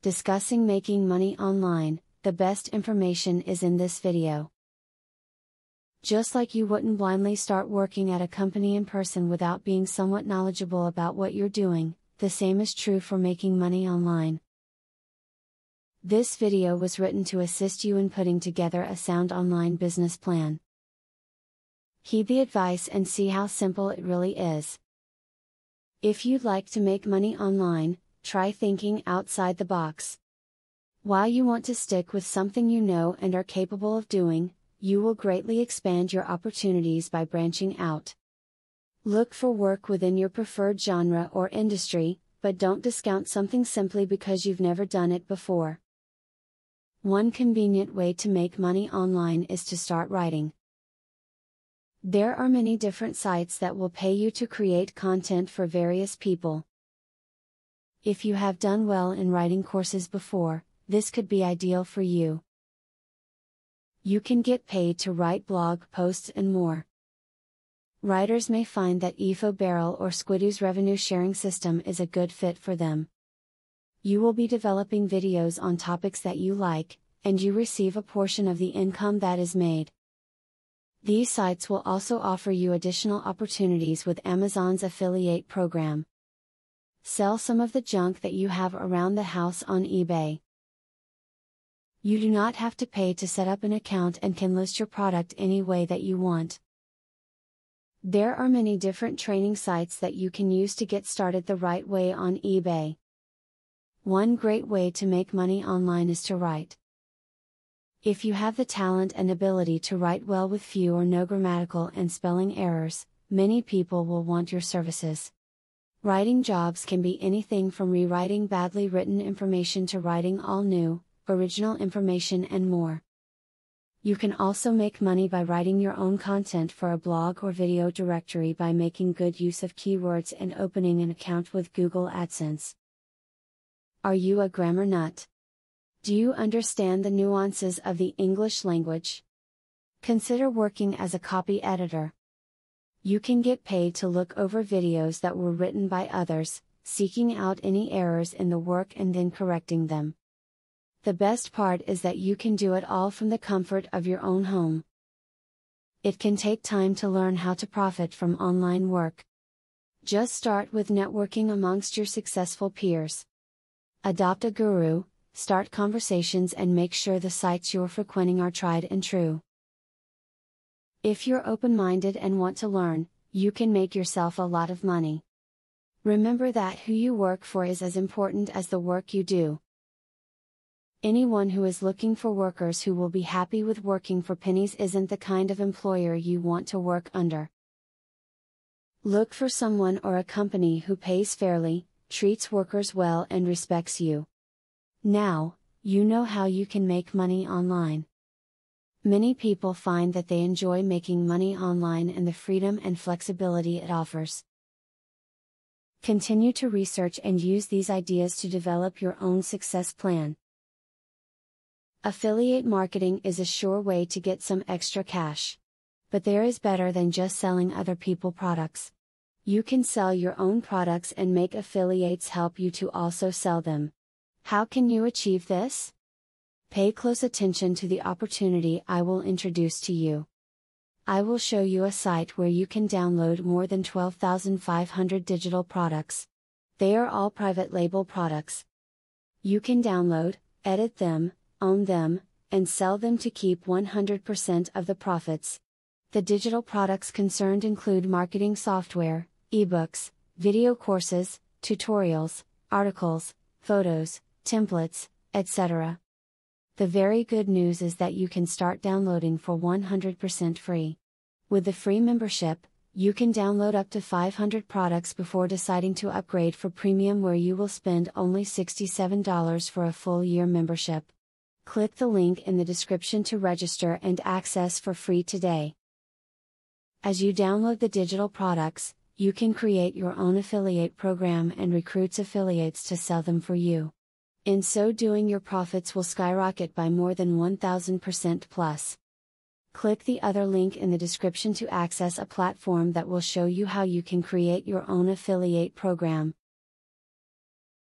discussing making money online. The best information is in this video. Just like you wouldn't blindly start working at a company in person without being somewhat knowledgeable about what you're doing, the same is true for making money online. This video was written to assist you in putting together a sound online business plan. Heed the advice and see how simple it really is. If you'd like to make money online, try thinking outside the box. While you want to stick with something you know and are capable of doing, you will greatly expand your opportunities by branching out. Look for work within your preferred genre or industry, but don't discount something simply because you've never done it before. One convenient way to make money online is to start writing. There are many different sites that will pay you to create content for various people. If you have done well in writing courses before, this could be ideal for you. You can get paid to write blog posts and more. Writers may find that EFO or Squidoo's revenue sharing system is a good fit for them. You will be developing videos on topics that you like, and you receive a portion of the income that is made. These sites will also offer you additional opportunities with Amazon's affiliate program. Sell some of the junk that you have around the house on eBay. You do not have to pay to set up an account and can list your product any way that you want. There are many different training sites that you can use to get started the right way on eBay. One great way to make money online is to write. If you have the talent and ability to write well with few or no grammatical and spelling errors, many people will want your services. Writing jobs can be anything from rewriting badly written information to writing all new, original information and more. You can also make money by writing your own content for a blog or video directory by making good use of keywords and opening an account with Google AdSense. Are you a grammar nut? Do you understand the nuances of the English language? Consider working as a copy editor. You can get paid to look over videos that were written by others, seeking out any errors in the work and then correcting them. The best part is that you can do it all from the comfort of your own home. It can take time to learn how to profit from online work. Just start with networking amongst your successful peers. Adopt a guru, start conversations and make sure the sites you're frequenting are tried and true. If you're open-minded and want to learn, you can make yourself a lot of money. Remember that who you work for is as important as the work you do. Anyone who is looking for workers who will be happy with working for pennies isn't the kind of employer you want to work under. Look for someone or a company who pays fairly, treats workers well and respects you. Now, you know how you can make money online. Many people find that they enjoy making money online and the freedom and flexibility it offers. Continue to research and use these ideas to develop your own success plan. Affiliate marketing is a sure way to get some extra cash. But there is better than just selling other people's products. You can sell your own products and make affiliates help you to also sell them. How can you achieve this? Pay close attention to the opportunity I will introduce to you. I will show you a site where you can download more than 12,500 digital products. They are all private label products. You can download, edit them, own them, and sell them to keep 100% of the profits. The digital products concerned include marketing software, ebooks, video courses, tutorials, articles, photos, templates, etc. The very good news is that you can start downloading for 100% free. With the free membership, you can download up to 500 products before deciding to upgrade for premium, where you will spend only $67 for a full year membership. Click the link in the description to register and access for free today. As you download the digital products, you can create your own affiliate program and recruit affiliates to sell them for you. In so doing, your profits will skyrocket by more than 1000% plus. Click the other link in the description to access a platform that will show you how you can create your own affiliate program.